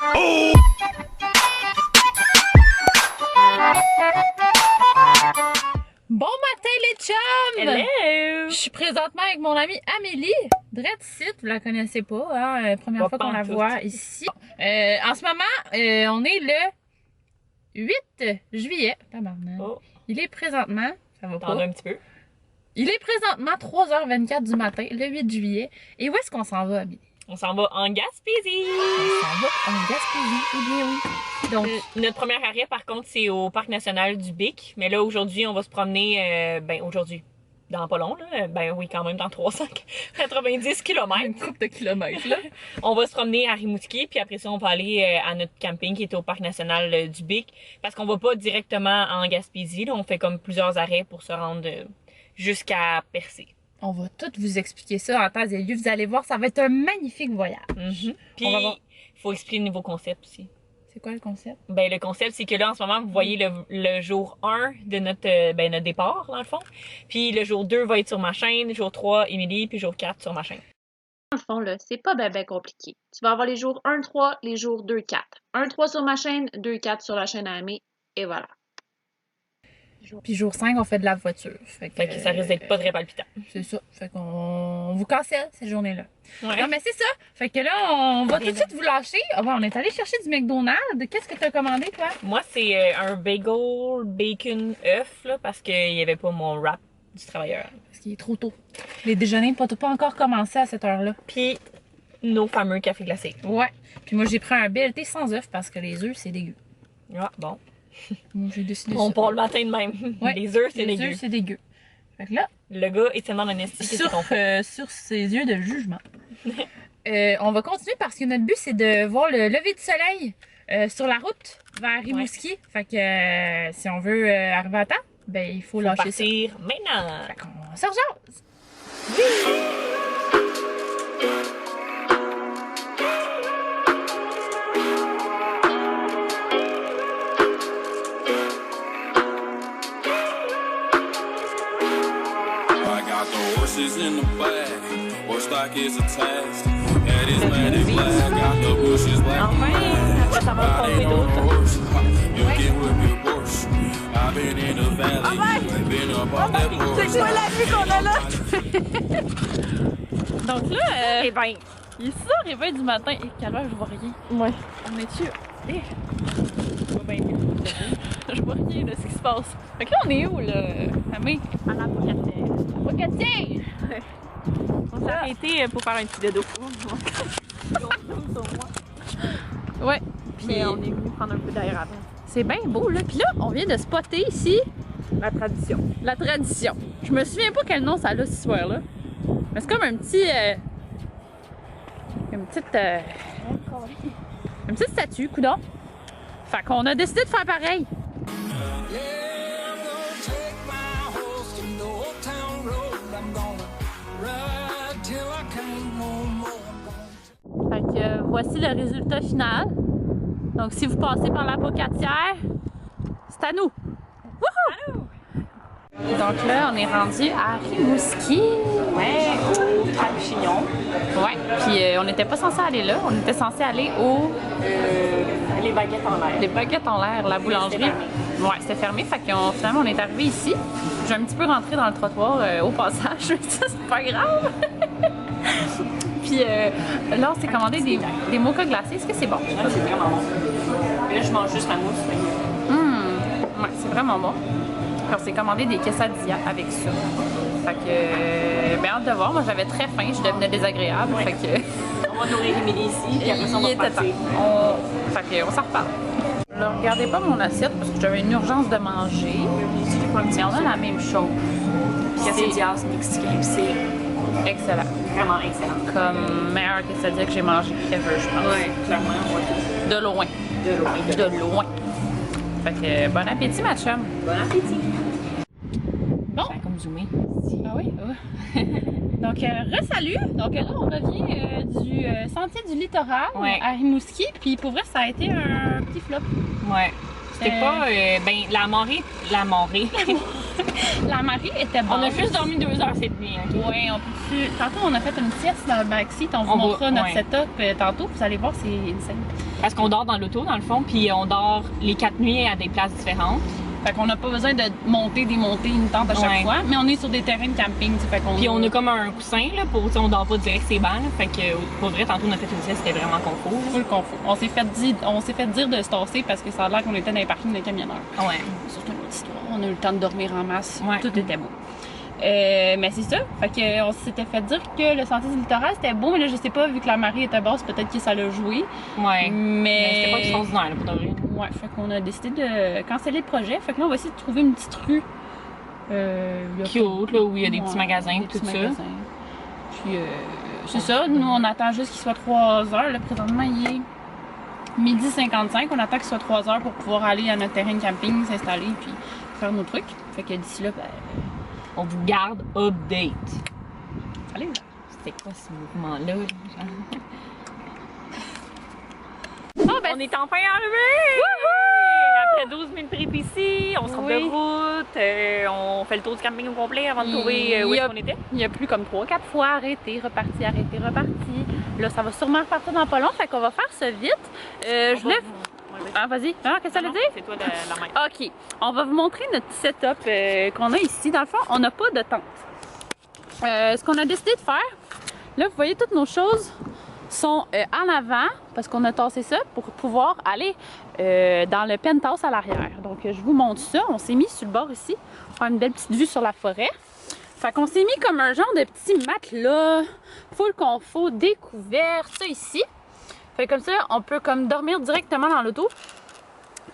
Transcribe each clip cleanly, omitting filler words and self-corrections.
Oh! Bon matin les chums! Hello! Je suis présentement avec mon amie Amélie. Dreadsit, vous la connaissez pas, hein? Première fois qu'on la voit ici. En ce moment, on est le 8 juillet. Tabarnak. Oh. Il est présentement, ça va T'en pas. as un petit peu. Il est présentement 3h24 du matin, le 8 juillet. Et où est-ce qu'on s'en va, Amélie? On s'en va en Gaspésie! On s'en va en Gaspésie. Eh bien oui. Donc, Notre premier arrêt, par contre, c'est au Parc national du Bic. Mais là, aujourd'hui, on va se promener, aujourd'hui, dans pas long, là. Ben oui, quand même, dans 390 km. une couple de kilomètres, là. On va se promener à Rimouski, puis après ça, on va aller à notre camping qui est au Parc national du Bic. Parce qu'on va pas directement en Gaspésie, là. On fait comme plusieurs arrêts pour se rendre jusqu'à Percé. On va tout vous expliquer ça en temps et lieu. Vous allez voir, ça va être un magnifique voyage. Puis, On va voir. il faut expliquer le nouveau concept aussi. C'est quoi le concept? Ben, le concept, c'est que là, en ce moment, vous voyez le jour 1 de notre départ, dans le fond. Puis le jour 2 va être sur ma chaîne, jour 3, Émilie, puis jour 4 sur ma chaîne. Dans le fond, là, c'est pas ben compliqué. Tu vas avoir les jours 1-3, les jours 2-4. 1-3 sur ma chaîne, 2-4 sur la chaîne à Amé, et voilà. Puis jour 5, on fait de la voiture. Fait Fait que ça risque d'être pas très palpitant. C'est ça. Fait qu'on vous cancelle cette journée-là. Ouais. Non, mais c'est ça. Fait que là, on va tout de suite vous lâcher. Ah ouais, on est allé chercher du McDonald's. Qu'est-ce que t'as commandé, toi? Moi, c'est un bagel bacon œuf, là, parce qu'il y avait pas mon wrap du travailleur. Parce qu'il est trop tôt. Les déjeuners n'ont pas encore commencé à cette heure-là. Puis nos fameux cafés glacés. Ouais. Puis moi, j'ai pris un BLT sans œufs parce que les œufs, c'est dégueu. Ah, bon. Moi, j'ai décidé On ça. part le matin de même. Ouais. Les œufs, c'est Les dégueu. œufs, c'est dégueu. Fait que là, Le gars est tellement honnête. sur ses yeux de jugement. On va continuer parce que notre but, c'est de voir le lever du soleil sur la route vers Rimouski. Fait que si on veut arriver à temps, ben il faut lâcher ça. Partir maintenant. Fait qu'on se rejase. I got the horses in the back, horse stock is attached. That is magic black, got the bushes black. Enfin, après ça va Riding tomber on a d'autres. horse, you get with your horse. I've been in the valley, I've been up on that horse. C'est quoi la vue qu'on a là? Donc là, Eh ben, il est 6h20 du matin et quelle heure je vois rien. ouais. On est-tu? Je vois rien de ce qui se passe. Fait que là, on est où, là? Amé? À la Pocatière. Pocatière! On s'est arrêté pour faire un petit dodo. Ouais. Puis Puis on est venu prendre un peu d'air avant. c'est bien beau, là. Puis là, on vient de spotter ici La tradition. la tradition. Je me souviens pas quel nom ça a, ce soir-là. Mais c'est comme un petit... une petite statue, coudonc. Fait qu'on a décidé de faire pareil. Yeah, I'm gonna take my horse to the old town road. I'm gonna ride till I can't no more. Fait que voici le résultat final. Donc si vous passez par la Pocatière, c'est à nous. Wouhou! Donc là, on est rendu à Rimouski. Ouais, au Capuchignon. Ouais. Puis on n'était pas censé aller là. On était censé aller au... Les baguettes en l'air. Les baguettes en l'air, la boulangerie. C'était fermé. Ouais, c'était fermé. Fait qu'on finalement, on est arrivé ici. J'ai un petit peu rentré dans le trottoir au passage. Mais ça, c'est pas grave. Puis là, on s'est commandé des mochas glacés. Est-ce que c'est bon? Ouais, c'est vraiment bon. Et là, je mange juste ma mousse. Ouais, c'est vraiment bon. Puis on s'est commandé des quesadillas avec ça. Fait que, ben hâte de voir. Moi, j'avais très faim. Je devenais désagréable. Ouais. Fait que... On va nourrir Émilie ici, puis après ça, on Il va était temps. repartir. Fait qu'on s'en reparle. Ne regardez pas mon assiette parce que j'avais une urgence de manger. Mais on a la même chose. Quesadillas mexicain, c'est Excellent. vraiment excellent. Comme meilleur quesadilla que j'ai mangé ever, je pense. Ouais, clairement, ouais. De loin. De loin. De loin. Fait que bon appétit, ma chum. Bon appétit. Bon. Ça a comme zoomé. Ah oui? Donc, re-salut! Donc là, on revient du sentier du littoral Ouais. à Rimouski. Puis pour vrai, ça a été un petit flop. Ouais. C'était pas. Ben, la marée. La marée était bonne. On a juste dormi 2 heures cette nuit. Okay? Ouais, on peut. Tantôt, on a fait une sieste dans le backseat. On vous montrera notre setup tantôt. Vous allez voir, c'est insane. Parce qu'on dort dans l'auto, dans le fond, puis on dort les 4 nuits à des places différentes. Fait qu'on n'a pas besoin de monter, démonter une tente à chaque fois, mais on est sur des terrains de camping, fait qu'on... Puis on a comme un coussin, là, pour, on dort pas direct ses bancs, là, fait que, pour vrai, tantôt, on a fait une sieste, c'était vraiment confort. Full confort. On s'est fait dire de se tasser parce que ça a l'air qu'on était dans les parkings de camionneurs. Ouais. Surtout une autre histoire. On a eu le temps de dormir en masse. Ouais. Tout était beau. Mais c'est ça. Fait que on s'était fait dire que le sentier du littoral c'était beau, mais là, je sais pas, vu que la marée était basse, peut-être que ça l'a joué. Ouais. Mais c'était pas extraordinaire, là, pour de vrai. Ouais, fait qu'on a décidé de canceller le projet. Fait que là, on va essayer de trouver une petite rue. Cute, là, où il y a des petits magasins, des tout petits ça. magasins. Puis, c'est ça. Nous, on attend juste qu'il soit 3 heures. Là, présentement, il est 12h55. On attend qu'il soit 3 heures pour pouvoir aller à notre terrain de camping, s'installer, puis faire nos trucs. Fait que d'ici là, ben... On vous garde update. Allez, c'était quoi ce mouvement-là? Oh, ben, on est enfin arrivés! Après 12 000 péripéties, on se rend de route, on fait le tour du camping au complet avant de trouver où est-ce qu'on était. Il y a plus comme 3-4 fois arrêté, reparti, arrêté, reparti. Là, ça va sûrement repartir dans pas long, fait qu'on va faire ça vite. Je voulais... Ah, vas-y. Ah, qu'est-ce que ça veut dire? C'est toi la main. OK. On va vous montrer notre setup qu'on a ici. Dans le fond, on n'a pas de tente. Ce qu'on a décidé de faire, là, vous voyez, toutes nos choses sont en avant, parce qu'on a tassé ça pour pouvoir aller dans le penthouse à l'arrière. Donc, je vous montre ça. On s'est mis sur le bord ici, pour faire une belle petite vue sur la forêt. Fait qu'on s'est mis comme un genre de petit matelas, full confort, découvert, ça ici. Fait comme ça, on peut comme dormir directement dans l'auto.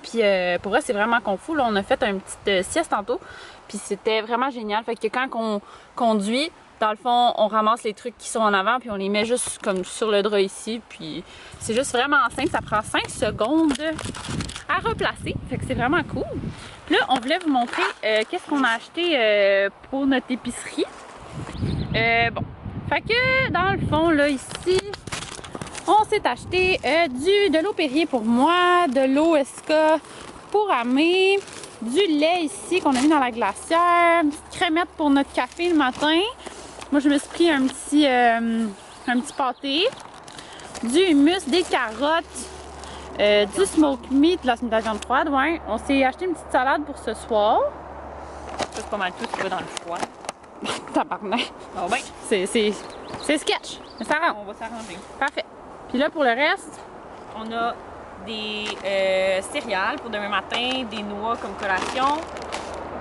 Puis pour vrai, c'est vraiment confort. Là, on a fait une petite sieste tantôt. Puis c'était vraiment génial. Fait que quand on conduit, dans le fond, on ramasse les trucs qui sont en avant. Puis on les met juste comme sur le drap ici. Puis c'est juste vraiment simple. Ça prend 5 secondes à replacer. Fait que c'est vraiment cool. Puis là, on voulait vous montrer qu'est-ce qu'on a acheté pour notre épicerie. Bon. Fait que dans le fond, là, ici... On s'est acheté de l'eau Perrier pour moi, de l'eau Esca pour Amé, du lait ici qu'on a mis dans la glacière, une petite crémette pour notre café le matin. Moi, je me suis pris un petit pâté, du hummus, des carottes, du smoked meat, de la viande froide. Ouais. On s'est acheté une petite salade pour ce soir. Ça, c'est pas mal tout ce qui va dans le froid. Tabarnak. Oh ben. C'est sketch. Mais ça rentre. On va s'arranger. Parfait. Puis là, pour le reste, on a des céréales pour demain matin, des noix comme collation,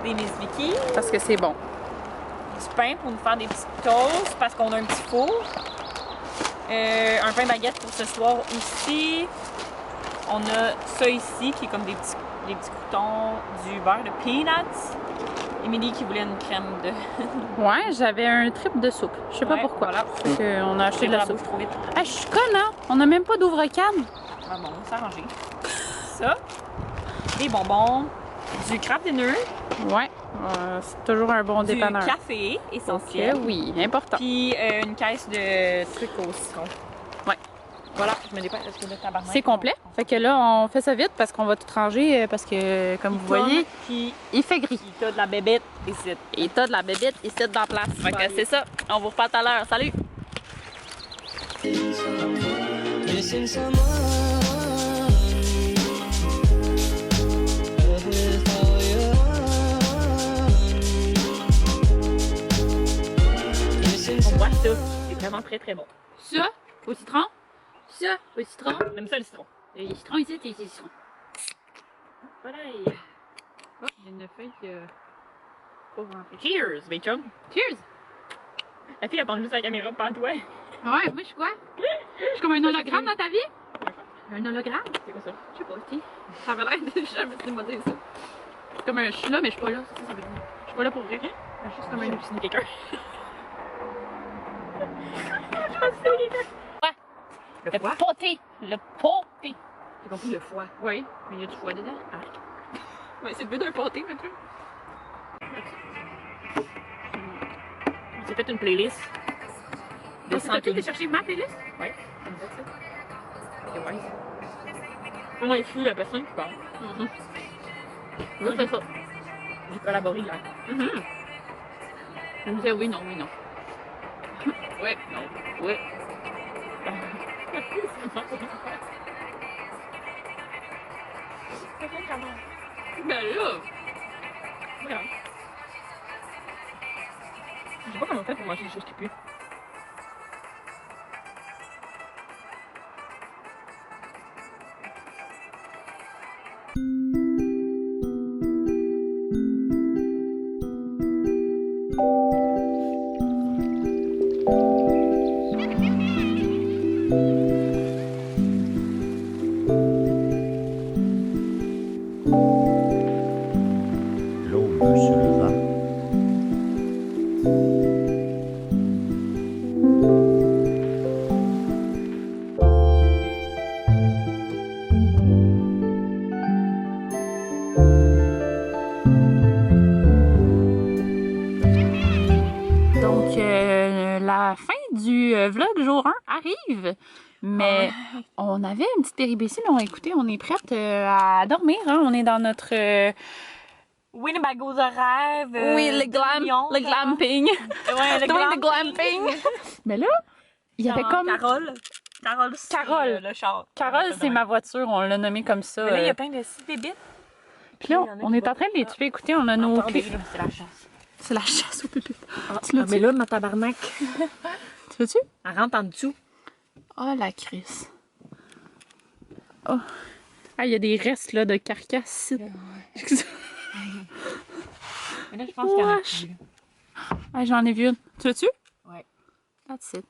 des Nesviki. Parce que c'est bon. Du pain pour nous faire des petites toasts parce qu'on a un petit four. Un pain baguette pour ce soir aussi. On a ça ici qui est comme des petits croutons, du beurre de peanuts. Émilie qui voulait une crème de... Ouais, j'avais un trip de soupe. Je sais pas pourquoi. Voilà. On a acheté de la soupe. Trop vite. Ah, je suis conne, hein? On a même pas d'ouvre-canne. Ah bon, on s'est arrangé. Ça, des bonbons, du crabe des nœuds. Ouais, c'est toujours un bon dépanneur. Du café essentiel. Ok, oui, important. Puis une caisse de trucs au citron. Ouais. Voilà, je me dépêche parce que le tabarnak. C'est complet. Fait que là, on fait ça vite parce qu'on va tout ranger parce que, comme vous voyez, puis il fait gris. il t'a de la bébête ici. Et t'as de la bébête ici dans la place. Fait que c'est ça. On vous reparle tout à l'heure. Salut! Missing someone with all your missing On voit ça. C'est vraiment très très bon. Ça, au citron. Ça, au citron. Même ça le citron. Et les citrons ici, et les citrons. Voilà. Oh, il y a une feuille qui pas rentrée. Cheers, bacon. Cheers! La fille elle pense juste à la caméra, pas à toi. Ouais, moi je suis quoi? Je suis comme un hologramme dans ta vie? Un hologramme? C'est quoi ça? Je sais pas, si. Ça avait l'air de jamais de me dire ça. C'est comme un je suis là, mais je suis pas là. C'est ça, ça veut dire. Je suis pas là pour vrai. Je suis juste comme un halluciné quelqu'un. Le foie? poté! Le poté! J'ai compris le foie. Oui, mais il y a du foie dedans. Ouais, c'est le but d'un pâté, maintenant. On s'est fait une playlist. De C'est toi qui t'es cherché ma playlist? Oui, comme ça. C'est ouais. On est fou la personne qui parle. Oui, c'est ça. J'ai collaboré là. Je me disais oui, non, oui, non. Oui, non, oui. Ben là! Voilà. Je sais pas comment on fait pour manger des choses qui puent. L'aube se leva. Donc, la fin du vlog jour 1 arrive. Mais on avait une petite péripétie, mais on a écouté, on est prête à dormir. Hein? On est dans notre... Winnebago de rêve. oui, le glamping. Ouais, le glamping. Mais là, il y avait comme... Carole. Carole, c'est Carole. le char. Carole, c'est ma voiture, on l'a nommée comme ça. Mais là, il y a plein de petits bébites. Puis là, on est en train de les tuer. Écoutez, on a nos... Attendez, là, c'est la chasse. C'est la chasse aux pépites. Tu l'as mais là, ma tabarnak. Tu veux-tu? Elle rentre en dessous. Oh, la crise. Oh. Ah, il y a des restes là, de carcasses ici. Mais là, je pense qu'il y en a Wesh. plus. Ah, j'en ai vu une. Tu veux-tu? Ouais. That's it.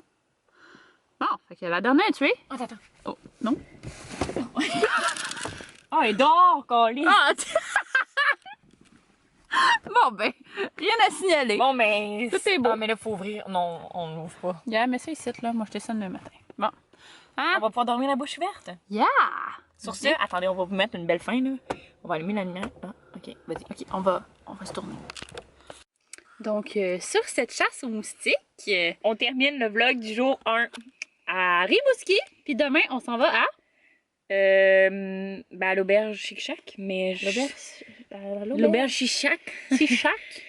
Bon, fait que la dernière est tuée. Attends, attends. Oh, non. Oh, elle dort, Colin. Ah, bon, ben, rien à signaler. Bon, mais. Tout est beau. Ah, mais là, faut ouvrir. Non, on l'ouvre pas. Yeah, mais ça ici, là, moi, je descends le matin. Bon. Hein? On va pouvoir dormir la bouche ouverte. Yeah! Sur ce, attendez, on va vous mettre une belle fin, là. On va allumer la lumière. Ah, ok, vas-y. Ok, on va se tourner. Donc, sur cette chasse aux moustiques, On termine le vlog du jour 1. à Rimouski, puis demain, on s'en va à... Ben à l'auberge Chic-Chac, mais l'auberge Chic-Chac. Chichac.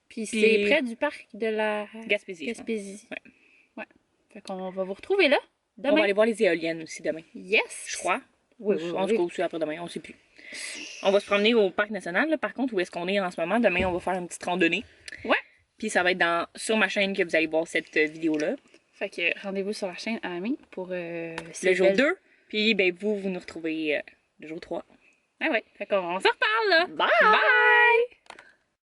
Puis c'est près du parc de la Gaspésie. Gaspésie. Ouais. Ouais. Fait qu'on va vous retrouver là, On va demain. aller voir les éoliennes aussi demain, Yes! je crois. Oui, Ou en tout cas, aussi après-demain, on sait plus. On va se promener au parc national, là, par contre, où est-ce qu'on est en ce moment. Demain, on va faire une petite randonnée. Ouais. Puis ça va être sur ma chaîne que vous allez voir cette vidéo-là. Fait que rendez-vous sur la chaîne Ami pour Le jour 2. Puis ben vous nous retrouvez le jour 3. Ah ouais, fait qu'on se reparle là. Bye! Bye!